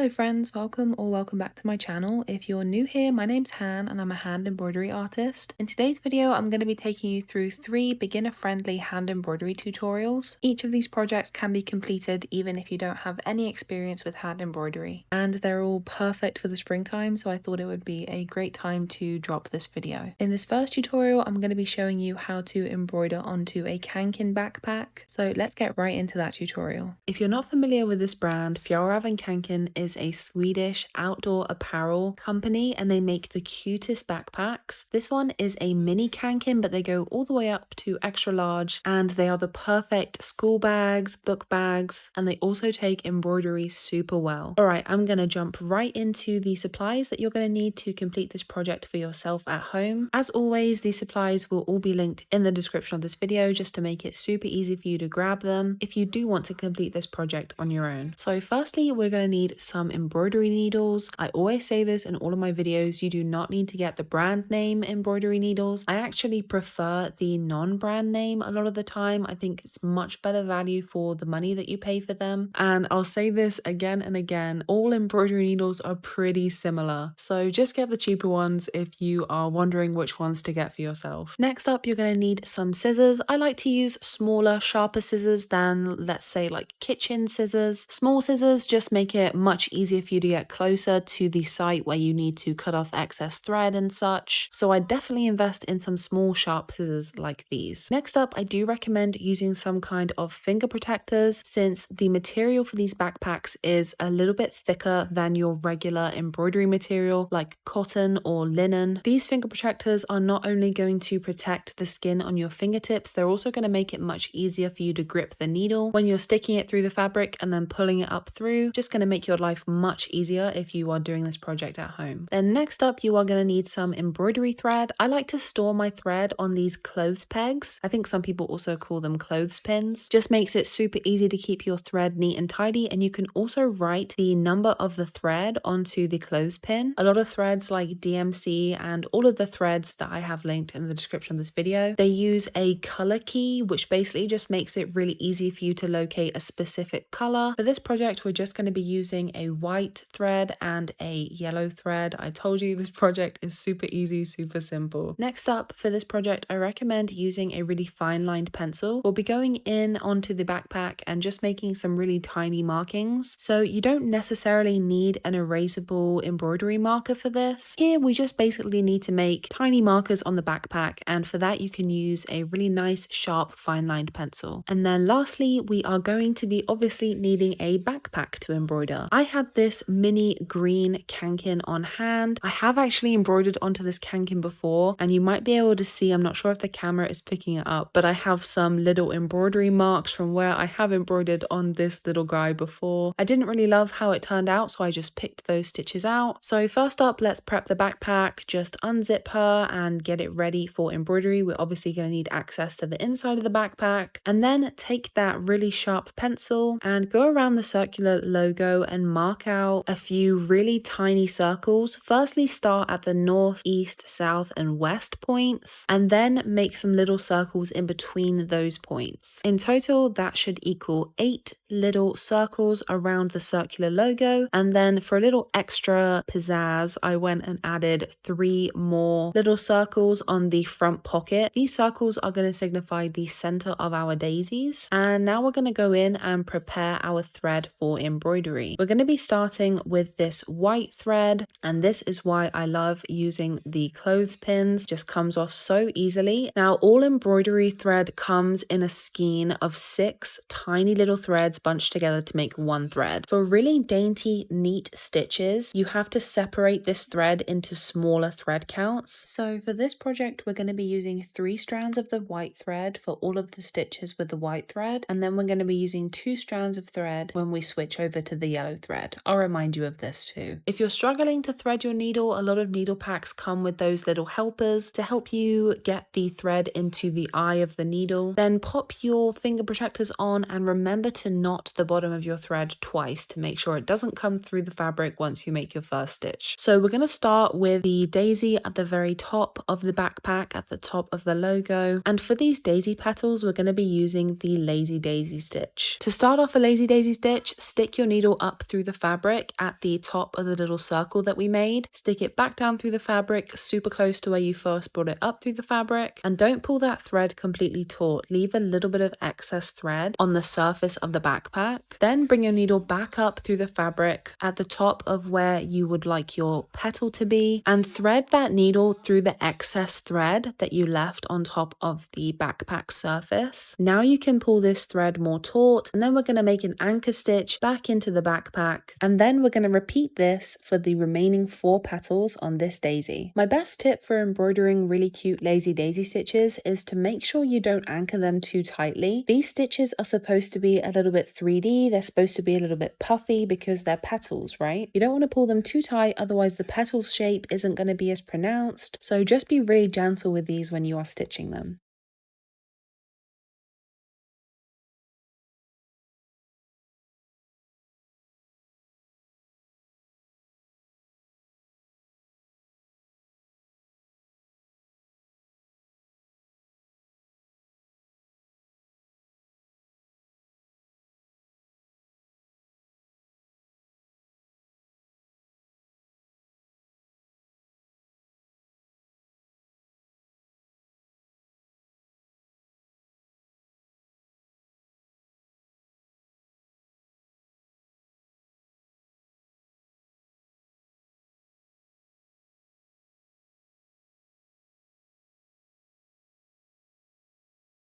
Hello friends, welcome back to my channel. If you're new here, my name's Han and I'm a hand embroidery artist. In today's video, I'm going to be taking you through 3 beginner-friendly hand embroidery tutorials. Each of these projects can be completed even if you don't have any experience with hand embroidery. And they're all perfect for the springtime, so I thought it would be a great time to drop this video. In this first tutorial, I'm going to be showing you how to embroider onto a cankin backpack. So let's get right into that tutorial. If you're not familiar with this brand, Fjällräven Cankin is a Swedish outdoor apparel company and they make the cutest backpacks. This one is a mini cankin, but they go all the way up to extra large and they are the perfect school bags, book bags, and they also take embroidery super well. Alright, I'm going to jump right into the supplies that you're going to need to complete this project for yourself at home. As always, these supplies will all be linked in the description of this video just to make it super easy for you to grab them if you do want to complete this project on your own. So firstly, we're going to need some embroidery needles. I always say this in all of my videos, you do not need to get the brand name embroidery needles. I actually prefer the non-brand name a lot of the time. I think it's much better value for the money that you pay for them. And I'll say this again and again, all embroidery needles are pretty similar. So just get the cheaper ones if you are wondering which ones to get for yourself. Next up, you're going to need some scissors. I like to use smaller, sharper scissors than, let's say, like kitchen scissors. Small scissors just make it much easier for you to get closer to the site where you need to cut off excess thread and such. So I definitely invest in some small sharp scissors like these. Next up, I do recommend using some kind of finger protectors since the material for these backpacks is a little bit thicker than your regular embroidery material like cotton or linen. These finger protectors are not only going to protect the skin on your fingertips, they're also going to make it much easier for you to grip the needle when you're sticking it through the fabric and then pulling it up through. Just going to make your life much easier if you are doing this project at home. Then next up, you are going to need some embroidery thread. I like to store my thread on these clothes pegs. I think some people also call them clothespins. Just makes it super easy to keep your thread neat and tidy, and you can also write the number of the thread onto the clothespin. A lot of threads like DMC and all of the threads that I have linked in the description of this video, they use a color key, which basically just makes it really easy for you to locate a specific color. For this project, we're just going to be using a white thread and a yellow thread. I told you this project is super easy, super simple. Next up, for this project, I recommend using a really fine lined pencil. We'll be going in onto the backpack and just making some really tiny markings. So you don't necessarily need an erasable embroidery marker for this. Here, we just basically need to make tiny markers on the backpack, and for that you can use a really nice sharp fine lined pencil. And then lastly, we are going to be obviously needing a backpack to embroider. I had this mini green cankin on hand. I have actually embroidered onto this cankin before, and you might be able to see, I'm not sure if the camera is picking it up, but I have some little embroidery marks from where I have embroidered on this little guy before. I didn't really love how it turned out, so I just picked those stitches out. So first up, let's prep the backpack. Just unzip her and get it ready for embroidery. We're obviously going to need access to the inside of the backpack, and then take that really sharp pencil and go around the circular logo and mark out a few really tiny circles. Firstly, start at the north, east, south, and west points, and then make some little circles in between those points. In total, that should equal 8 little circles around the circular logo. And then for a little extra pizzazz, I went and added 3 more little circles on the front pocket. These circles are going to signify the center of our daisies. And now we're going to go in and prepare our thread for embroidery. We're going to be starting with this white thread, and this is why I love using the clothespins. Just comes off so easily. Now all embroidery thread comes in a skein of 6 tiny little threads bunched together to make one thread. For really dainty, neat stitches, you have to separate this thread into smaller thread counts. So for this project, we're going to be using 3 strands of the white thread for all of the stitches with the white thread, and then we're going to be using 2 strands of thread when we switch over to the yellow thread. I'll remind you of this too. If you're struggling to thread your needle, a lot of needle packs come with those little helpers to help you get the thread into the eye of the needle. Then pop your finger protectors on and remember to knot the bottom of your thread twice to make sure it doesn't come through the fabric once you make your first stitch. So we're going to start with the daisy at the very top of the backpack, at the top of the logo. And for these daisy petals, we're going to be using the lazy daisy stitch. To start off a lazy daisy stitch, stick your needle up through the fabric at the top of the little circle that we made. Stick it back down through the fabric, super close to where you first brought it up through the fabric. And don't pull that thread completely taut. Leave a little bit of excess thread on the surface of the backpack. Then bring your needle back up through the fabric at the top of where you would like your petal to be, and thread that needle through the excess thread that you left on top of the backpack surface. Now you can pull this thread more taut, and then we're going to make an anchor stitch back into the backpack, and then we're going to repeat this for the remaining 4 petals on this daisy. My best tip for embroidering really cute lazy daisy stitches is to make sure you don't anchor them too tightly. These stitches are supposed to be a little bit 3D, they're supposed to be a little bit puffy because they're petals, right? You don't want to pull them too tight, otherwise the petal shape isn't going to be as pronounced, so just be really gentle with these when you are stitching them.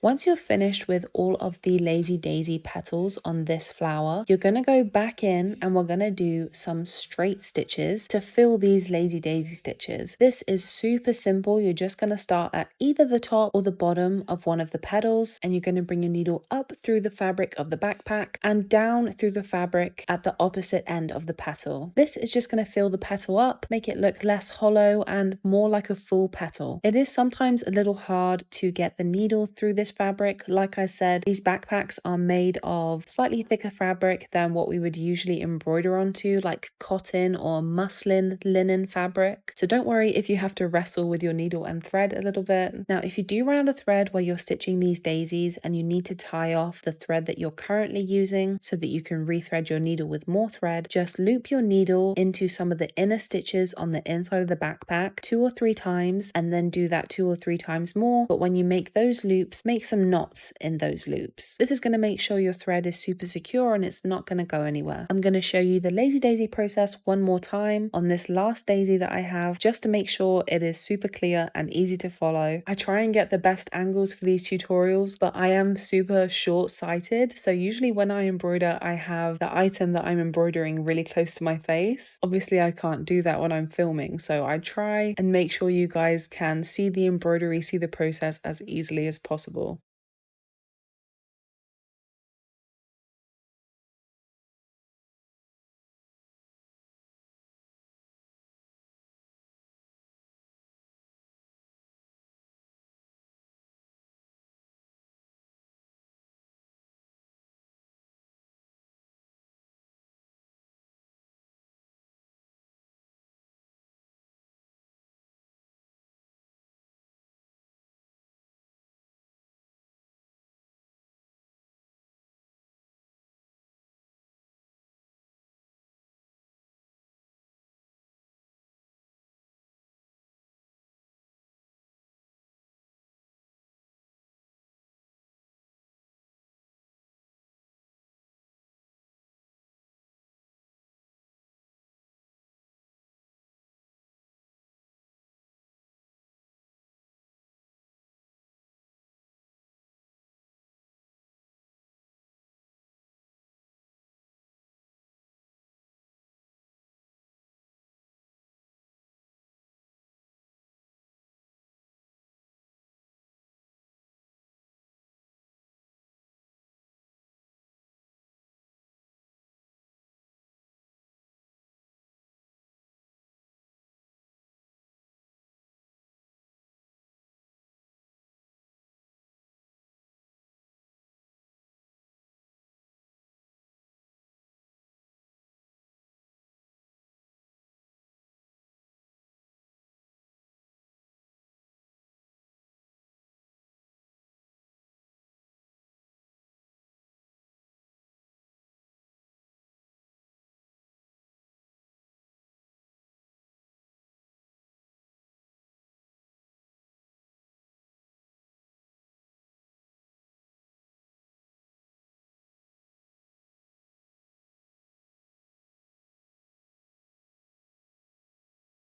Once you're finished with all of the lazy daisy petals on this flower, you're going to go back in and we're going to do some straight stitches to fill these lazy daisy stitches. This is super simple. You're just going to start at either the top or the bottom of one of the petals, and you're going to bring your needle up through the fabric of the backpack and down through the fabric at the opposite end of the petal. This is just going to fill the petal up, make it look less hollow and more like a full petal. It is sometimes a little hard to get the needle through this fabric. Like I said, these backpacks are made of slightly thicker fabric than what we would usually embroider onto, like cotton or muslin, linen fabric. So don't worry if you have to wrestle with your needle and thread a little bit. Now, if you do run out of thread while you're stitching these daisies and you need to tie off the thread that you're currently using so that you can rethread your needle with more thread, just loop your needle into some of the inner stitches on the inside of the backpack 2 or 3 times, and then do that 2 or 3 times more. But when you make those loops, make some knots in those loops. This is going to make sure your thread is super secure and it's not going to go anywhere. I'm going to show you the lazy daisy process one more time on this last daisy that I have, just to make sure it is super clear and easy to follow. I try and get the best angles for these tutorials, but I am super short-sighted, so usually when I embroider I have the item that I'm embroidering really close to my face. Obviously I can't do that when I'm filming, so I try and make sure you guys can see the embroidery, see the process as easily as possible.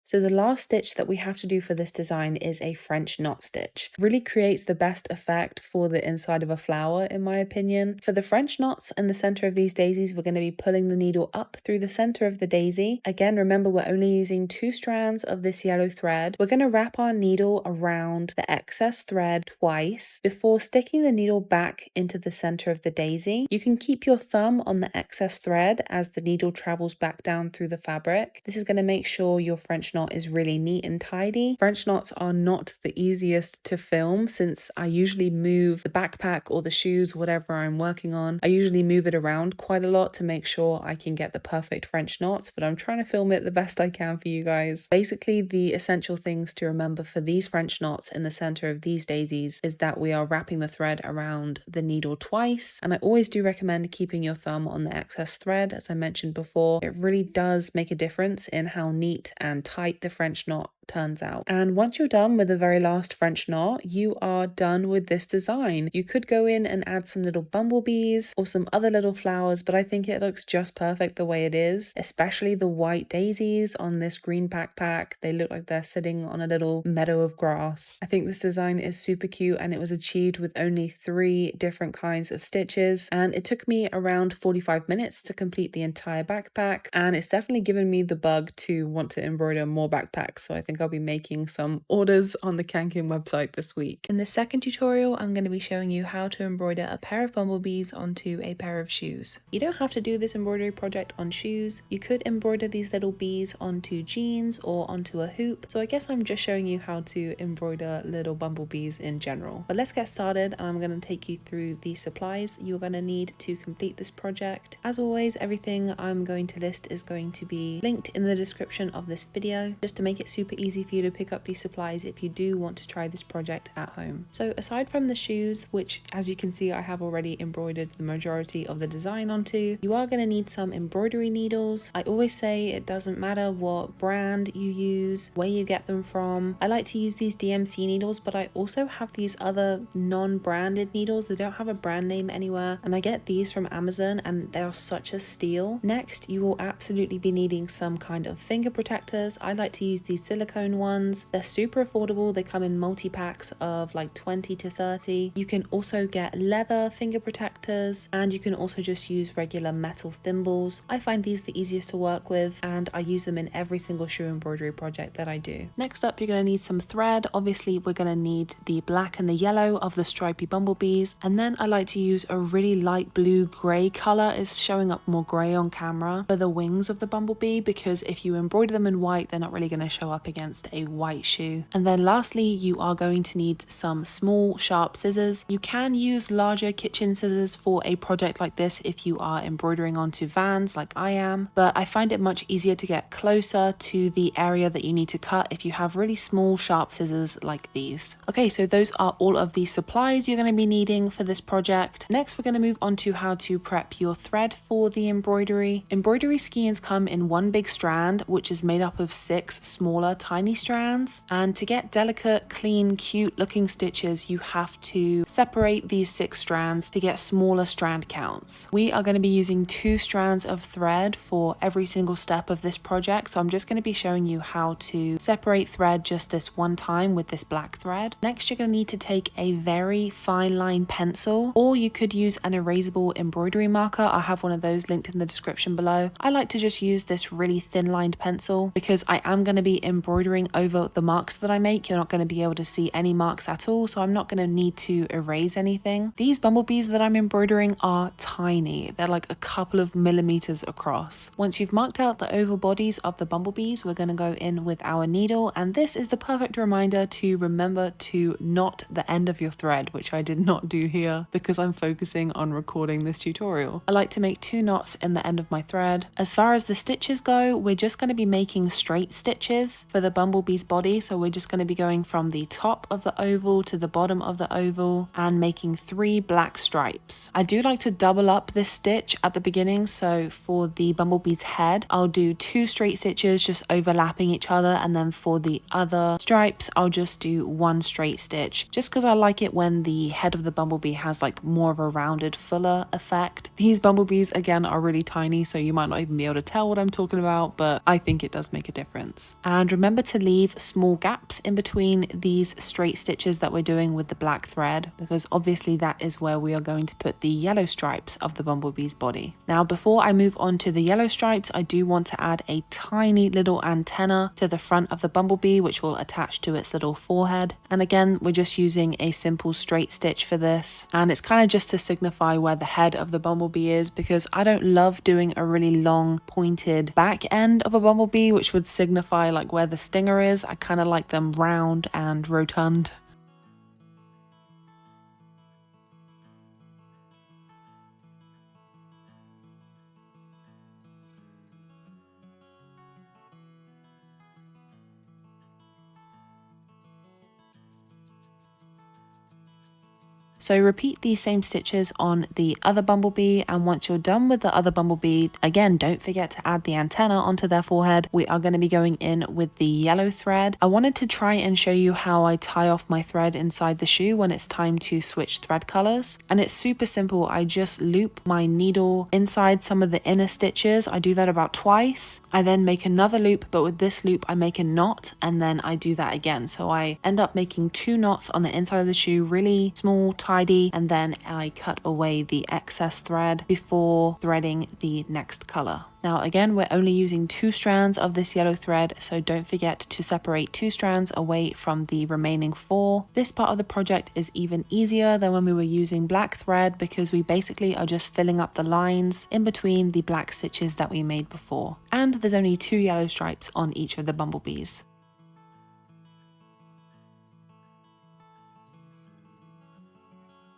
So the last stitch that we have to do for this design is a French knot stitch. It really creates the best effect for the inside of a flower, in my opinion. For the French knots in the center of these daisies, we're going to be pulling the needle up through the center of the daisy. Again, remember we're only using 2 strands of this yellow thread. We're going to wrap our needle around the excess thread twice before sticking the needle back into the center of the daisy. You can keep your thumb on the excess thread as the needle travels back down through the fabric. This is going to make sure your French knot is really neat and tidy. French knots are not the easiest to film since I usually move the backpack or the shoes, whatever I'm working on. I usually move it around quite a lot to make sure I can get the perfect French knots, but I'm trying to film it the best I can for you guys. Basically, the essential things to remember for these French knots in the center of these daisies is that we are wrapping the thread around the needle twice, and I always do recommend keeping your thumb on the excess thread. As I mentioned before, it really does make a difference in how neat and tight the French knot turns out. And once you're done with the very last French knot, you are done with this design. You could go in and add some little bumblebees or some other little flowers, but I think it looks just perfect the way it is, especially the white daisies on this green backpack. They look like they're sitting on a little meadow of grass. I think this design is super cute, and it was achieved with only 3 different kinds of stitches, and it took me around 45 minutes to complete the entire backpack, and it's definitely given me the bug to want to embroider more backpacks, so I think I'll be making some orders on the Kankin website this week. In the second tutorial, I'm going to be showing you how to embroider a pair of bumblebees onto a pair of shoes. You don't have to do this embroidery project on shoes. You could embroider these little bees onto jeans or onto a hoop, so I guess I'm just showing you how to embroider little bumblebees in general. But let's get started, and I'm going to take you through the supplies you're going to need to complete this project. As always, everything I'm going to list is going to be linked in the description of this video, just to make it super easy for you to pick up these supplies if you do want to try this project at home. So aside from the shoes, which as you can see I have already embroidered the majority of the design onto, you are going to need some embroidery needles. I always say it doesn't matter what brand you use, where you get them from. I like to use these DMC needles, but I also have these other non-branded needles. They don't have a brand name anywhere, and I get these from Amazon, and they are such a steal. Next, you will absolutely be needing some kind of finger protectors. I like to use these silicone ones. They're super affordable. They come in multi-packs of like 20 to 30. You can also get leather finger protectors, and you can also just use regular metal thimbles. I find these the easiest to work with, and I use them in every single shoe embroidery project that I do. Next up, you're going to need some thread. Obviously, we're going to need the black and the yellow of the stripy bumblebees, and then I like to use a really light blue gray color. It's showing up more gray on camera for the wings of the bumblebee, because if you embroider them in white, they're not really going to show up against a white shoe. And then lastly, you are going to need some small sharp scissors. You can use larger kitchen scissors for a project like this if you are embroidering onto Vans like I am, but I find it much easier to get closer to the area that you need to cut if you have really small sharp scissors like these. Okay, so those are all of the supplies you're going to be needing for this project. Next, we're going to move on to how to prep your thread for the embroidery. Embroidery skeins come in one big strand, which is made up of 6 smaller tiny strands, and to get delicate, clean, cute looking stitches, you have to separate these 6 strands to get smaller strand counts. We are going to be using 2 strands of thread for every single step of this project, so I'm just going to be showing you how to separate thread just this one time with this black thread. Next, you're going to need to take a very fine line pencil, or you could use an erasable embroidery marker. I have one of those linked in the description below. I like to just use this really thin lined pencil because I am going to be embroidering over the marks that I make. You're not going to be able to see any marks at all, so I'm not going to need to erase anything. These bumblebees that I'm embroidering are tiny. They're like a couple of millimeters across. Once you've marked out the oval bodies of the bumblebees, we're going to go in with our needle, and this is the perfect reminder to remember to knot the end of your thread, which I did not do here because I'm focusing on recording this tutorial. I like to make 2 knots in the end of my thread. As far as the stitches go, we're just going to be making straight stitches for the bumblebee's body, so we're just going to be going from the top of the oval to the bottom of the oval and making 3 black stripes. I do like to double up this stitch at the beginning, so for the bumblebee's head, I'll do 2 straight stitches just overlapping each other, and then for the other stripes, I'll just do 1 straight stitch, just because I like it when the head of the bumblebee has like more of a rounded, fuller effect. These bumblebees, again, are really tiny, so you might not even be able to tell what I'm talking about, but I think it does make a difference. And remember remember to leave small gaps in between these straight stitches that we're doing with the black thread, because obviously that is where we are going to put the yellow stripes of the bumblebee's body. Now, before I move on to the yellow stripes, I do want to add a tiny little antenna to the front of the bumblebee, which will attach to its little forehead. And again, we're just using a simple straight stitch for this. And it's kind of just to signify where the head of the bumblebee is, because I don't love doing a really long pointed back end of a bumblebee, which would signify like where the stinger is. I kind of like them round and rotund. So repeat these same stitches on the other bumblebee, and once you're done with the other bumblebee, again, don't forget to add the antenna onto their forehead. We are going to be going in with the yellow thread. I wanted to try and show you how I tie off my thread inside the shoe when it's time to switch thread colors. And it's super simple. I just loop my needle inside some of the inner stitches. I do that about twice. I then make another loop, but with this loop, I make a knot, and then I do that again. So I end up making 2 knots on the inside of the shoe, really small, tidy, and then I cut away the excess thread before threading the next color. Now again, we're only using 2 strands of this yellow thread, so don't forget to separate 2 strands away from the remaining 4. This part of the project is even easier than when we were using black thread, because we basically are just filling up the lines in between the black stitches that we made before. And there's only 2 yellow stripes on each of the bumblebees.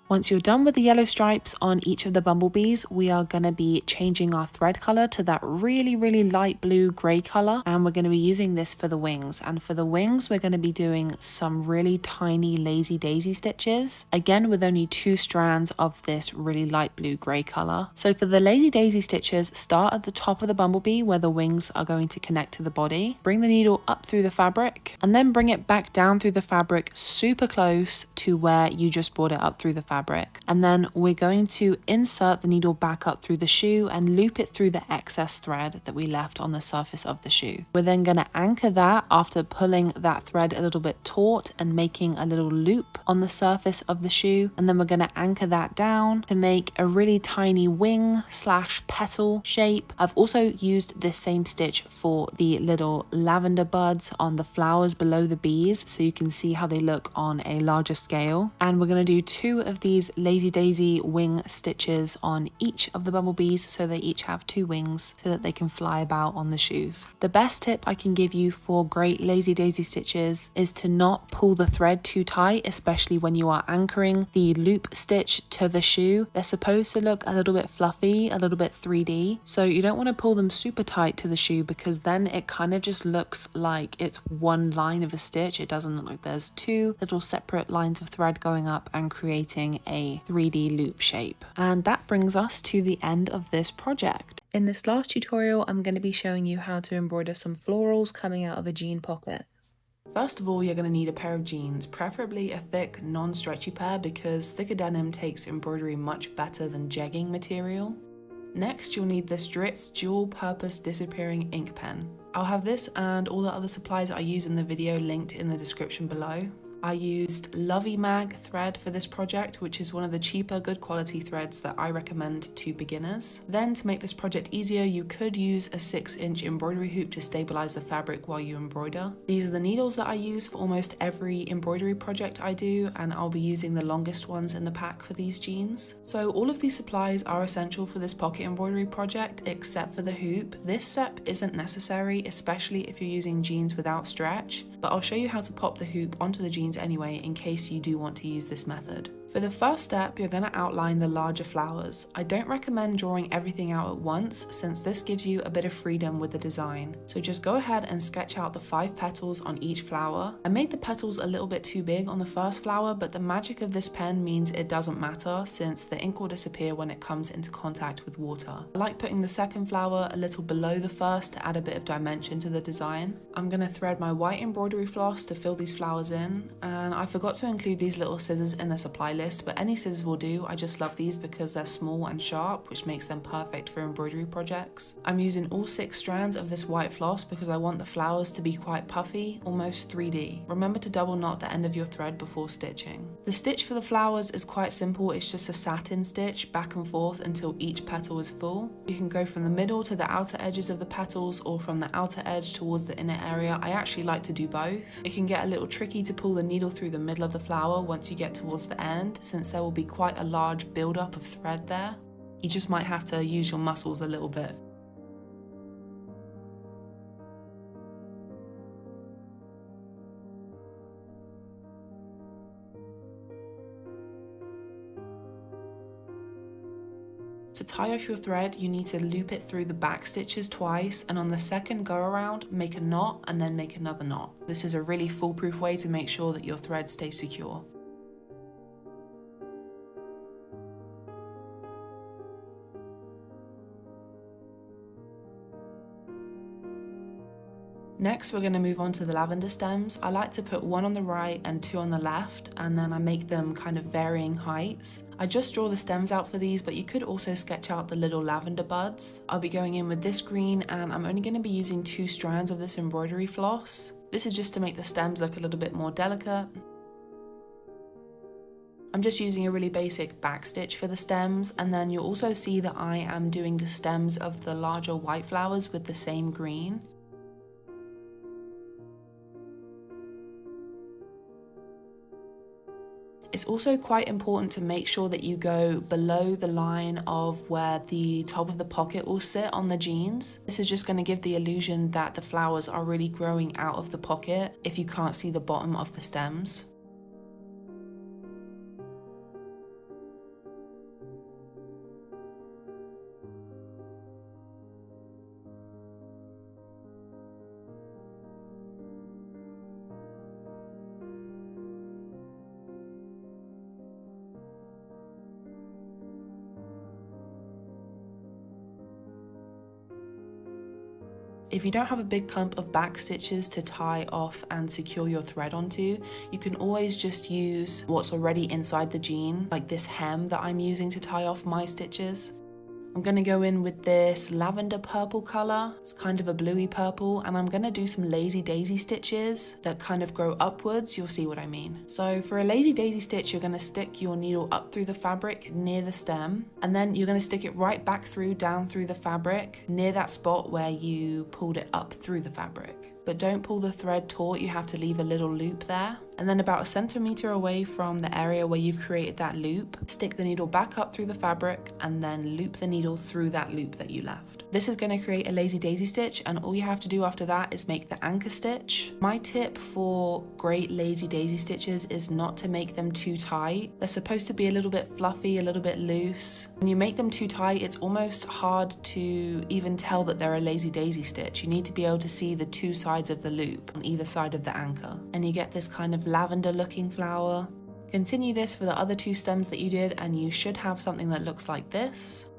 Once you're done with the yellow stripes on each of the bumblebees, we are going to be changing our thread color to that really light blue gray color, and we're going to be using this for the wings. And for the wings, we're going to be doing some really tiny lazy daisy stitches, again with only 2 strands of this really light blue gray color. So for the lazy daisy stitches, start at the top of the bumblebee where the wings are going to connect to the body, bring the needle up through the fabric, and then bring it back down through the fabric super close to where you just brought it up through the fabric. And then we're going to insert the needle back up through the shoe and loop it through the excess thread that we left on the surface of the shoe. We're then going to anchor that after pulling that thread a little bit taut and making a little loop on the surface of the shoe. And then we're going to anchor that down to make a really tiny wing / petal shape. I've also used this same stitch for the little lavender buds on the flowers below the bees, so you can see how they look on a larger scale. And we're going to do 2 of these lazy daisy wing stitches on each of the bumblebees, so they each have 2 wings so that they can fly about on the shoes. The best tip I can give you for great lazy daisy stitches is to not pull the thread too tight, especially when you are anchoring the loop stitch to the shoe. They're supposed to look a little bit fluffy, a little bit 3D, so you don't want to pull them super tight to the shoe, because then it kind of just looks like it's one line of a stitch. It doesn't look like there's 2 little separate lines of thread going up and creating a 3D loop shape. And that brings us to the end of this project. In this last tutorial, I'm going to be showing you how to embroider some florals coming out of a jean pocket. First of all, you're going to need a pair of jeans, preferably a thick, non-stretchy pair, because thicker denim takes embroidery much better than jegging material. Next, you'll need this Dritz dual-purpose disappearing ink pen. I'll have this and all the other supplies I use in the video linked in the description below. I used Lovey Mag thread for this project, which is one of the cheaper, good quality threads that I recommend to beginners. Then, to make this project easier, you could use a 6-inch embroidery hoop to stabilize the fabric while you embroider. These are the needles that I use for almost every embroidery project I do, and I'll be using the longest ones in the pack for these jeans. So all of these supplies are essential for this pocket embroidery project, except for the hoop. This step isn't necessary, especially if you're using jeans without stretch, but I'll show you how to pop the hoop onto the jeans anyway in case you do want to use this method. For the first step, you're going to outline the larger flowers. I don't recommend drawing everything out at once, since this gives you a bit of freedom with the design. So just go ahead and sketch out the 5 petals on each flower. I made the petals a little bit too big on the first flower, but the magic of this pen means it doesn't matter, since the ink will disappear when it comes into contact with water. I like putting the second flower a little below the first to add a bit of dimension to the design. I'm going to thread my white embroidery floss to fill these flowers in, and I forgot to include these little scissors in the supply list, but any scissors will do. I just love these because they're small and sharp, which makes them perfect for embroidery projects. I'm using all 6 strands of this white floss because I want the flowers to be quite puffy, almost 3D. Remember to double knot the end of your thread before stitching. The stitch for the flowers is quite simple. It's just a satin stitch back and forth until each petal is full. You can go from the middle to the outer edges of the petals or from the outer edge towards the inner area. I actually like to do both. It can get a little tricky to pull the needle through the middle of the flower once you get towards the end, since there will be quite a large buildup of thread there. You just might have to use your muscles a little bit. To tie off your thread, you need to loop it through the back stitches twice, and on the second go around, make a knot and then make another knot. This is a really foolproof way to make sure that your thread stays secure. Next, we're going to move on to the lavender stems. I like to put 1 on the right and 2 on the left, and then I make them kind of varying heights. I just draw the stems out for these, but you could also sketch out the little lavender buds. I'll be going in with this green, and I'm only going to be using 2 strands of this embroidery floss. This is just to make the stems look a little bit more delicate. I'm just using a really basic back stitch for the stems, and then you'll also see that I am doing the stems of the larger white flowers with the same green. It's also quite important to make sure that you go below the line of where the top of the pocket will sit on the jeans. This is just going to give the illusion that the flowers are really growing out of the pocket if you can't see the bottom of the stems. If you don't have a big clump of back stitches to tie off and secure your thread onto, you can always just use what's already inside the jean, like this hem that I'm using to tie off my stitches. I'm going to go in with this lavender purple colour. It's kind of a bluey purple, and I'm going to do some lazy daisy stitches that kind of grow upwards. You'll see what I mean. So for a lazy daisy stitch, you're going to stick your needle up through the fabric near the stem, and then you're going to stick it right back through, down through the fabric, near that spot where you pulled it up through the fabric. But don't pull the thread taut, you have to leave a little loop there. And then about 1 centimeter away from the area where you've created that loop, stick the needle back up through the fabric and then loop the needle through that loop that you left. This is going to create a lazy daisy stitch, and all you have to do after that is make the anchor stitch. My tip for great lazy daisy stitches is not to make them too tight. They're supposed to be a little bit fluffy, a little bit loose. When you make them too tight, it's almost hard to even tell that they're a lazy daisy stitch. You need to be able to see the 2 sides of the loop on either side of the anchor, and you get this kind of lavender looking flower. Continue this for the other 2 stems that you did, and you should have something that looks like this.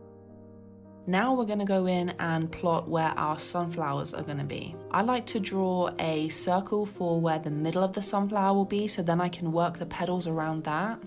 Now we're going to go in and plot where our sunflowers are going to be. I like to draw a circle for where the middle of the sunflower will be, so then I can work the petals around that.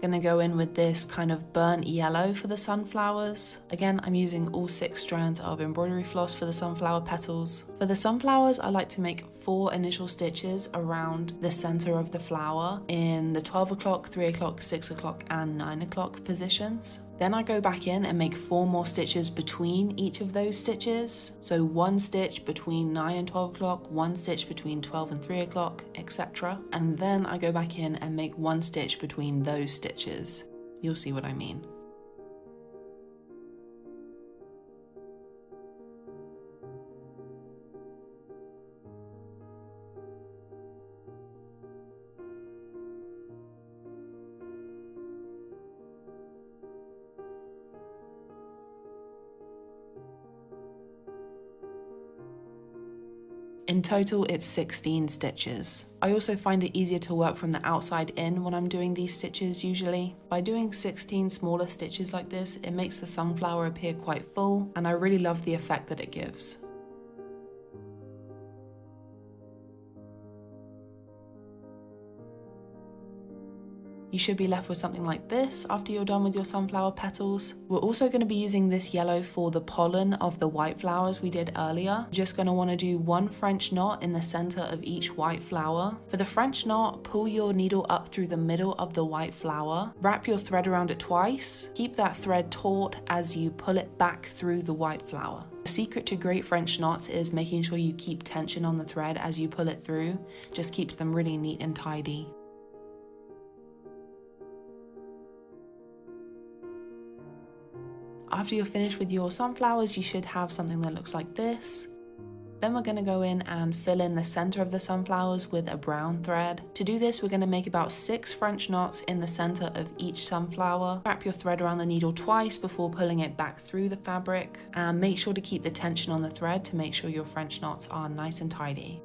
Gonna go in with this kind of burnt yellow for the sunflowers. Again, I'm using all 6 strands of embroidery floss for the sunflower petals. For the sunflowers, I like to make 4 initial stitches around the center of the flower in the 12 o'clock, 3 o'clock, 6 o'clock, and 9 o'clock positions. Then I go back in and make 4 more stitches between each of those stitches. So 1 stitch between 9 and 12 o'clock, 1 stitch between 12 and 3 o'clock, etc. And then I go back in and make 1 stitch between those stitches. You'll see what I mean. In total, it's 16 stitches. I also find it easier to work from the outside in when I'm doing these stitches usually. By doing 16 smaller stitches like this, it makes the sunflower appear quite full, and I really love the effect that it gives. You should be left with something like this after you're done with your sunflower petals. We're also going to be using this yellow for the pollen of the white flowers we did earlier. You're just going to want to do one French knot in the center of each white flower. For the French knot, pull your needle up through the middle of the white flower, wrap your thread around it twice, keep that thread taut as you pull it back through the white flower. The secret to great French knots is making sure you keep tension on the thread as you pull it through. Just keeps them really neat and tidy. After you're finished with your sunflowers, you should have something that looks like this. Then we're going to go in and fill in the center of the sunflowers with a brown thread. To do this, we're going to make about 6 French knots in the center of each sunflower. Wrap your thread around the needle twice before pulling it back through the fabric. And make sure to keep the tension on the thread to make sure your French knots are nice and tidy.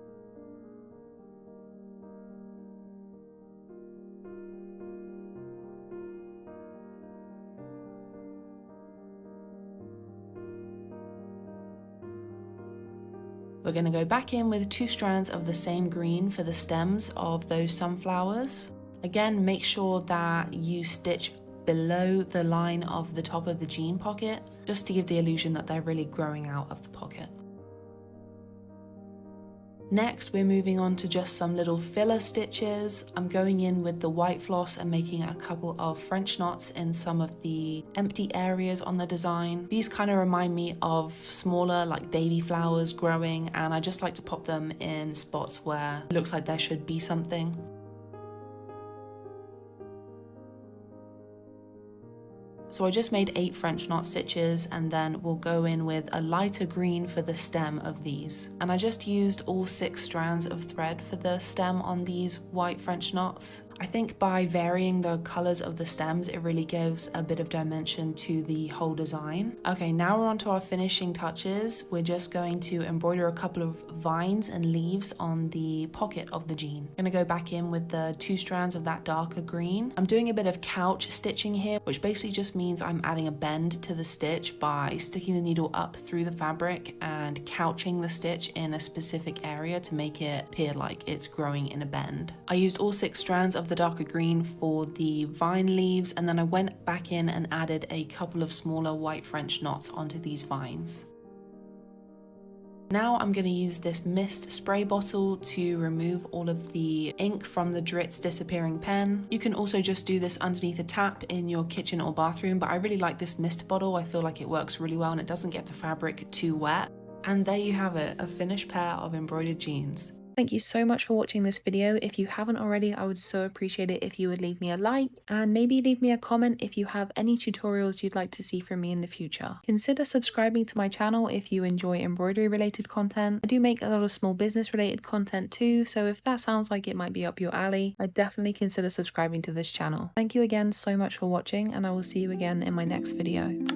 We're going to go back in with 2 strands of the same green for the stems of those sunflowers. Again, make sure that you stitch below the line of the top of the jean pocket, just to give the illusion that they're really growing out of the pocket. Next, we're moving on to just some little filler stitches. I'm going in with the white floss and making a couple of French knots in some of the empty areas on the design. These kind of remind me of smaller, like baby flowers growing, and I just like to pop them in spots where it looks like there should be something. So I just made 8 French knot stitches, and then we'll go in with a lighter green for the stem of these. And I just used all 6 strands of thread for the stem on these white French knots. I think by varying the colors of the stems, it really gives a bit of dimension to the whole design. Okay, now we're on to our finishing touches. We're just going to embroider a couple of vines and leaves on the pocket of the jean. I'm gonna go back in with the 2 strands of that darker green. I'm doing a bit of couch stitching here, which basically just means I'm adding a bend to the stitch by sticking the needle up through the fabric and couching the stitch in a specific area to make it appear like it's growing in a bend. I used all 6 strands of the darker green for the vine leaves, and then I went back in and added a couple of smaller white French knots onto these vines. Now I'm going to use this mist spray bottle to remove all of the ink from the Dritz disappearing pen. You can also just do this underneath a tap in your kitchen or bathroom, but I really like this mist bottle. I feel like it works really well and it doesn't get the fabric too wet. And there you have it, a finished pair of embroidered jeans. Thank you so much for watching this video. If you haven't already, I would so appreciate it if you would leave me a like and maybe leave me a comment if you have any tutorials you'd like to see from me in the future. Consider subscribing to my channel if you enjoy embroidery related content. I do make a lot of small business related content too, so if that sounds like it might be up your alley, I'd definitely consider subscribing to this channel. Thank you again so much for watching, and I will see you again in my next video.